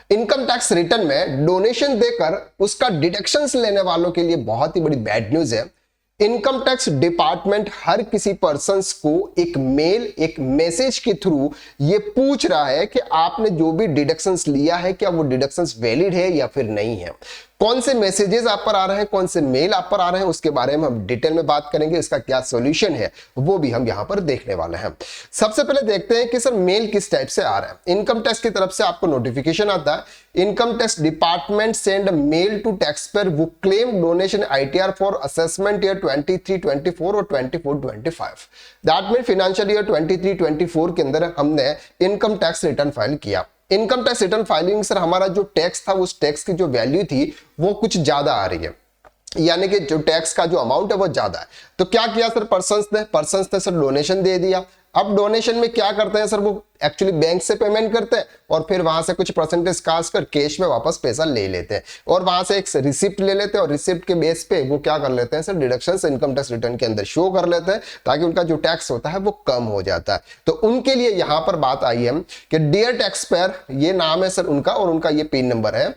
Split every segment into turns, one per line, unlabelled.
Income tax return में donation देकर उसका डिडक्शंस लेने वालों के लिए बहुत ही बड़ी बैड न्यूज है। इनकम टैक्स डिपार्टमेंट हर किसी पर्सन्स को एक मेल, एक मैसेज के थ्रू ये पूछ रहा है कि आपने जो भी डिडक्शंस लिया है क्या वो डिडक्शंस वैलिड है या फिर नहीं है। कौन से मैसेजेस आप पर आ रहे हैं, कौन से मेल आप पर आ रहे हैं, उसके बारे में हम डिटेल में बात करेंगे। इसका क्या सॉल्यूशन है वो भी हम यहां पर देखने वाले हैं। सबसे पहले देखते हैं कि सर मेल किस टाइप से आ रहा है। इनकम टैक्स की तरफ से आपको नोटिफिकेशन आता है, income tax department send mail to taxpayer वो claim donation ITR for assessment year 23-24 और 24-25। दैट मीन फाइनेंशियल ईयर 23-24 के अंदर हमने इनकम टैक्स रिटर्न फाइल किया। Income tax return filing sir हमारा जो टैक्स था उस टैक्स की जो वैल्यू थी वो कुछ ज्यादा आ रही है, यानी कि जो टैक्स का जो अमाउंट है वो ज्यादा है। तो क्या किया सर पर्सन्स ने सर डोनेशन दे दिया। अब डोनेशन में क्या करते हैं सर, वो एक्चुअली बैंक से पेमेंट करते हैं और फिर वहां से कुछ परसेंटेज काट कर कैश में वापस पैसा ले लेते हैं और वहां से एक रिसिप्ट ले लेते हैं और रिसिप्ट के बेस पे वो क्या कर लेते हैं sir, deductions income tax return के अंदर शो कर लेते हैं ताकि उनका जो टैक्स होता है वो कम हो जाता है। तो उनके लिए यहां पर बात आई है कि डियर टैक्स पेयर, ये नाम है सर उनका और उनका ये पिन नंबर है।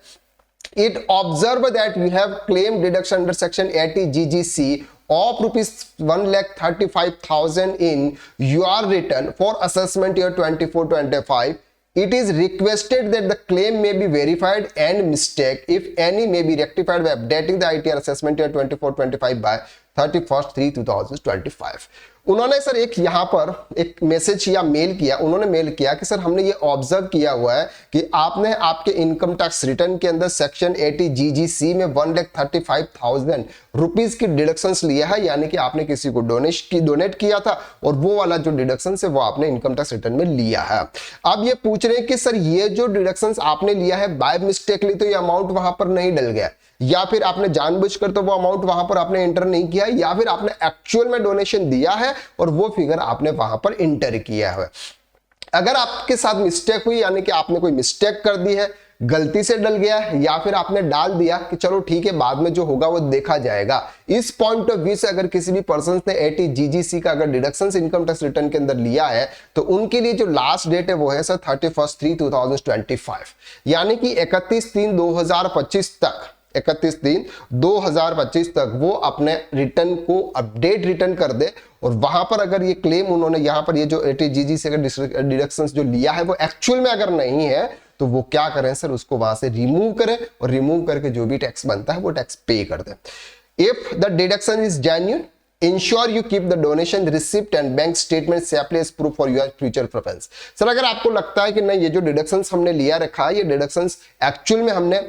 It observed that you have claimed deduction under section 80 GGC of rupees 1,35,000 in your return for assessment year 24-25. It is requested that the claim may be verified and mistake, if any, may be rectified by updating the ITR assessment year 24-25 by 31/3/2025। उन्होंने sir एक यहां पर एक message या mail किया, उन्होंने mail किया कि सर हमने ये ऑब्जर्व किया हुआ है कि आपने आपके इनकम टैक्स रिटर्न के अंदर सेक्शन 80 GGC में 1,35,000 रुपीज की डिडक्शंस लिया है, यानी कि आपने किसी को डोनेट किया था और वो वाला जो डिडक्शन है वो आपने इनकम टैक्स रिटर्न में लिया है। अब ये पूछ रहे हैं कि सर ये जो डिडक्शंस आपने लिया है बाय मिस्टेकली तो ये अमाउंट वहां पर नहीं डल गया, या फिर आपने जानबूझकर तो वो अमाउंट वहां पर आपने एंटर नहीं किया, या फिर आपने एक्चुअल में डोनेशन दिया है और वो फिगर आपने वहां पर एंटर किया है। अगर आपके साथ मिस्टेक हुई, यानी कि आपने कोई मिस्टेक कर दी है, गलती से डल गया है, या फिर आपने डाल दिया कि चलो ठीक है बाद में जो होगा वो देखा जाएगा, इस पॉइंट ऑफ व्यू से अगर किसी भी पर्सन ने 80 GGC का अगर डिडक्शंस इनकम टैक्स रिटर्न के अंदर लिया है तो उनके लिए जो लास्ट डेट है वो है सर 31/3/2025, यानी कि 31/3/2025 तक 31/3/2025 तक वो अपने रिटर्न को अपडेट रिटर्न कर दे। और वहां पर अगर ये क्लेम उन्होंने यहाँ पर ये जो 80 GGC का डिडक्शंस जो लिया है वो एक्चुअल में अगर नहीं है तो वो क्या करें सर, उसको वहां से रिमूव करें और रिमूव करके जो भी टैक्स बनता है वो टैक्स पे कर दें। If the deduction is genuine, ensure you keep the donation receipt and bank statement safely as proof for your future preference। Sir अगर आपको लगता है कि नहीं ये जो डिडक्शंस हमने लिया रखा है ये डिडक्शंस एक्चुअल में हमने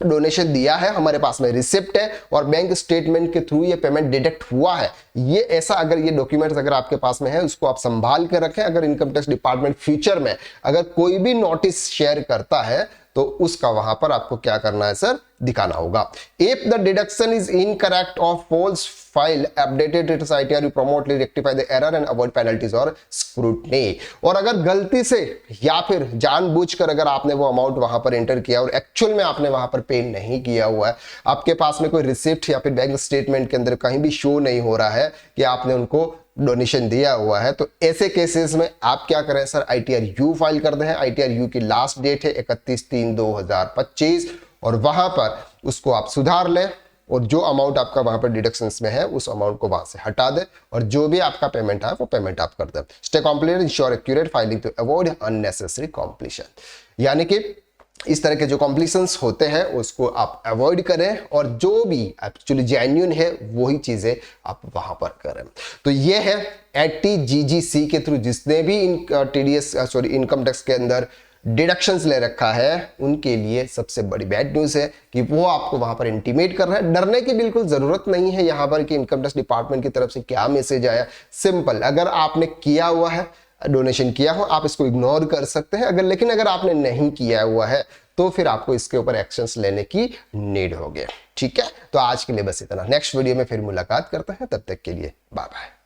डोनेशन दिया है, हमारे पास में रिसिप्ट है और बैंक स्टेटमेंट के थ्रू ये पेमेंट डिडक्ट हुआ है, ये ऐसा अगर ये डॉक्यूमेंट्स अगर आपके पास में है उसको आप संभाल कर रखें। अगर इनकम टैक्स डिपार्टमेंट फ्यूचर में अगर कोई भी नोटिस शेयर करता है तो उसका वहां पर आपको क्या करना है सर, दिखाना होगा। If the deduction is incorrect और false file updated it's ITR, you promptly rectify the error and avoid penalties और स्क्रूटनी। और अगर गलती से या फिर जानबूझकर अगर आपने वो अमाउंट वहां पर एंटर किया और एक्चुअल में आपने वहां पर पे नहीं किया हुआ है, आपके पास में कोई रिसिप्ट या फिर बैंक स्टेटमेंट के अंदर कहीं भी शो नहीं हो रहा है कि आपने उनको डोनेशन दिया हुआ है, तो ऐसे केसेस में आप क्या करें सर, ITR-U फाइल कर दें। ITR-U की लास्ट डेट है 31/3/2025 और वहां पर उसको आप सुधार लें और जो अमाउंट आपका वहां पर डिडक्शंस में है उस अमाउंट को वहां से हटा दें और जो भी आपका पेमेंट है वो पेमेंट आप कर दें। Stay complete, ensure accurate filing to avoid unnecessary completion, यानी कि इस तरह के जो कॉम्प्लीशंस होते हैं उसको आप अवॉइड करें और जो भी एक्चुअली जेन्युइन है वही चीजें आप वहां पर करें। तो ये है 80 GGC के थ्रू जिसने भी इनकम टैक्स के अंदर डिडक्शंस ले रखा है उनके लिए सबसे बड़ी बैड न्यूज है कि वो आपको वहां पर इंटीमेट कर रहा है। डरने की बिल्कुल जरूरत नहीं है यहां पर कि इनकम टैक्स डिपार्टमेंट की तरफ से क्या मैसेज आया। सिंपल, अगर आपने किया हुआ है, डोनेशन किया हो, आप इसको इग्नोर कर सकते हैं। लेकिन अगर आपने नहीं किया हुआ है तो फिर आपको इसके ऊपर एक्शंस लेने की नीड होगी। ठीक है, तो आज के लिए बस इतना। नेक्स्ट वीडियो में फिर मुलाकात करते हैं, तब तक के लिए बाय बाय।